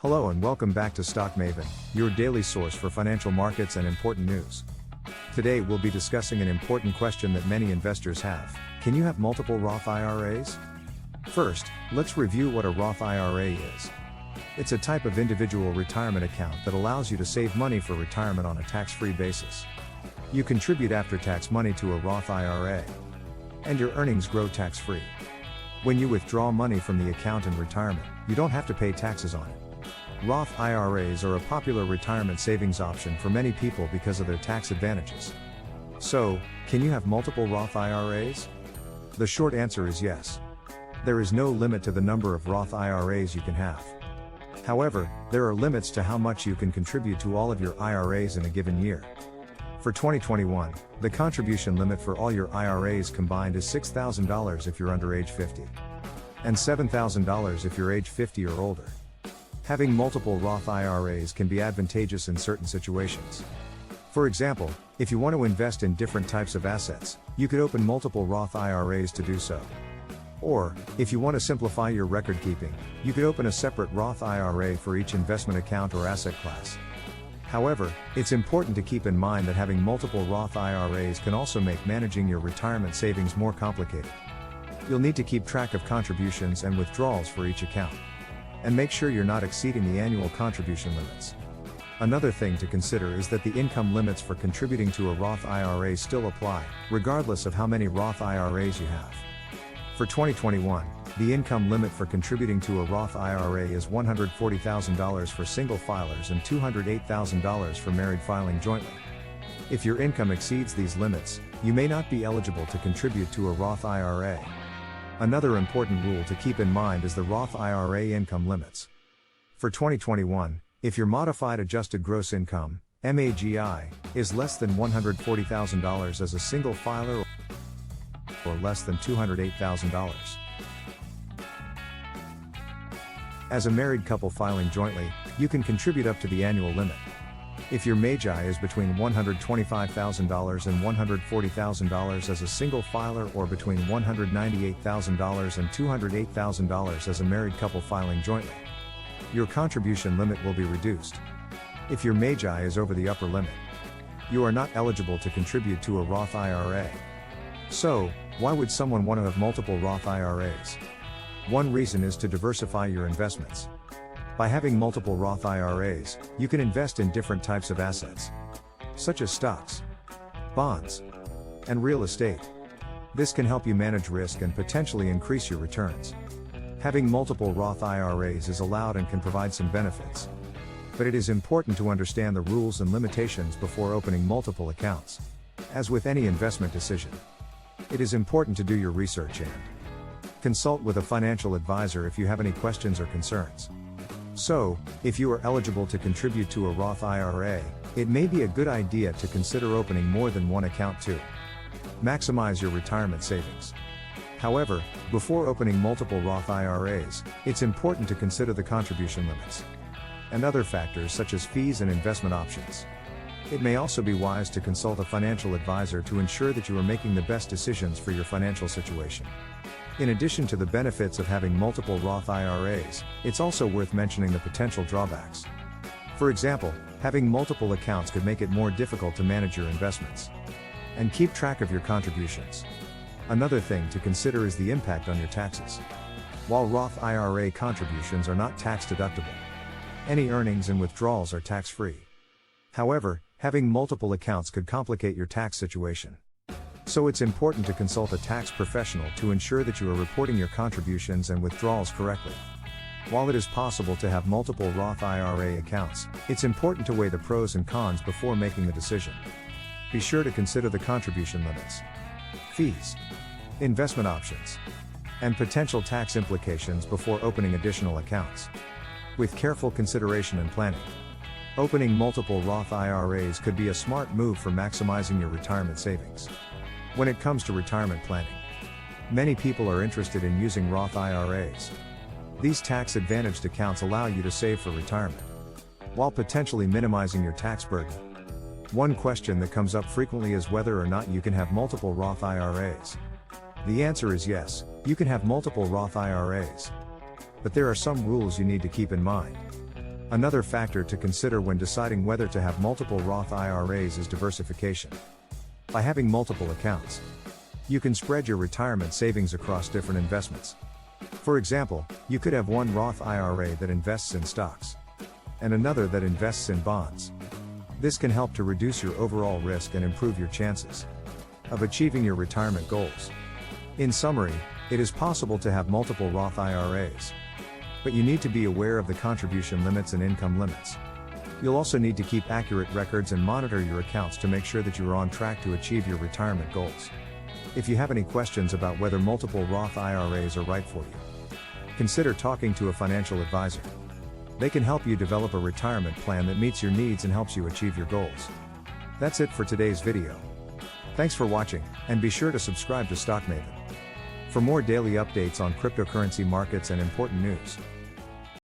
Hello and welcome back to StockMaven, your daily source for financial markets and important news. Today we'll be discussing an important question that many investors have. Can you have multiple Roth IRAs? First, let's review what a Roth IRA is. It's a type of individual retirement account that allows you to save money for retirement on a tax-free basis. You contribute after-tax money to a Roth IRA, and your earnings grow tax-free. When you withdraw money from the account in retirement, you don't have to pay taxes on it. Roth IRAs are a popular retirement savings option for many people because of their tax advantages. So, can you have multiple Roth IRAs? The short answer is yes. There is no limit to the number of Roth IRAs you can have. However, there are limits to how much you can contribute to all of your IRAs in a given year. For 2021, the contribution limit for all your IRAs combined is $6,000 if you're under age 50, and $7,000 if you're age 50 or older. Having multiple Roth IRAs can be advantageous in certain situations. For example, if you want to invest in different types of assets, you could open multiple Roth IRAs to do so. Or, if you want to simplify your record keeping, you could open a separate Roth IRA for each investment account or asset class. However, it's important to keep in mind that having multiple Roth IRAs can also make managing your retirement savings more complicated. You'll need to keep track of contributions and withdrawals for each account, and make sure you're not exceeding the annual contribution limits. Another thing to consider is that the income limits for contributing to a Roth IRA still apply, regardless of how many Roth IRAs you have. For 2021, the income limit for contributing to a Roth IRA is $140,000 for single filers and $208,000 for married filing jointly. If your income exceeds these limits, you may not be eligible to contribute to a Roth IRA. Another important rule to keep in mind is the Roth IRA income limits. For 2021, if your modified adjusted gross income, MAGI, is less than $140,000 as a single filer or less than $208,000 as a married couple filing jointly, you can contribute up to the annual limit. If your MAGI is between $125,000 and $140,000 as a single filer or between $198,000 and $208,000 as a married couple filing jointly, your contribution limit will be reduced. If your MAGI is over the upper limit, you are not eligible to contribute to a Roth IRA. So, why would someone want to have multiple Roth IRAs? One reason is to diversify your investments. By having multiple Roth IRAs, you can invest in different types of assets, such as stocks, bonds, and real estate. This can help you manage risk and potentially increase your returns. Having multiple Roth IRAs is allowed and can provide some benefits, but it is important to understand the rules and limitations before opening multiple accounts. As with any investment decision, it is important to do your research and consult with a financial advisor if you have any questions or concerns. So, if you are eligible to contribute to a Roth IRA, it may be a good idea to consider opening more than one account to maximize your retirement savings. However, before opening multiple Roth IRAs, it's important to consider the contribution limits and other factors such as fees and investment options. It may also be wise to consult a financial advisor to ensure that you are making the best decisions for your financial situation. In addition to the benefits of having multiple Roth IRAs, it's also worth mentioning the potential drawbacks. For example, having multiple accounts could make it more difficult to manage your investments and keep track of your contributions. Another thing to consider is the impact on your taxes. While Roth IRA contributions are not tax deductible, any earnings and withdrawals are tax-free. However, having multiple accounts could complicate your tax situation. So it's important to consult a tax professional to ensure that you are reporting your contributions and withdrawals correctly. While it is possible to have multiple Roth IRA accounts, it's important to weigh the pros and cons before making the decision. Be sure to consider the contribution limits, fees, investment options, and potential tax implications before opening additional accounts. With careful consideration and planning, opening multiple Roth IRAs could be a smart move for maximizing your retirement savings. When it comes to retirement planning, many people are interested in using Roth IRAs. These tax-advantaged accounts allow you to save for retirement, while potentially minimizing your tax burden. One question that comes up frequently is whether or not you can have multiple Roth IRAs. The answer is yes, you can have multiple Roth IRAs. But there are some rules you need to keep in mind. Another factor to consider when deciding whether to have multiple Roth IRAs is diversification. By having multiple accounts, you can spread your retirement savings across different investments. For example, you could have one Roth IRA that invests in stocks, and another that invests in bonds. This can help to reduce your overall risk and improve your chances of achieving your retirement goals. In summary, it is possible to have multiple Roth IRAs, but you need to be aware of the contribution limits and income limits. You'll also need to keep accurate records and monitor your accounts to make sure that you are on track to achieve your retirement goals. If you have any questions about whether multiple Roth IRAs are right for you, consider talking to a financial advisor. They can help you develop a retirement plan that meets your needs and helps you achieve your goals. That's it for today's video. Thanks for watching, and be sure to subscribe to StockMaven for more daily updates on cryptocurrency markets and important news.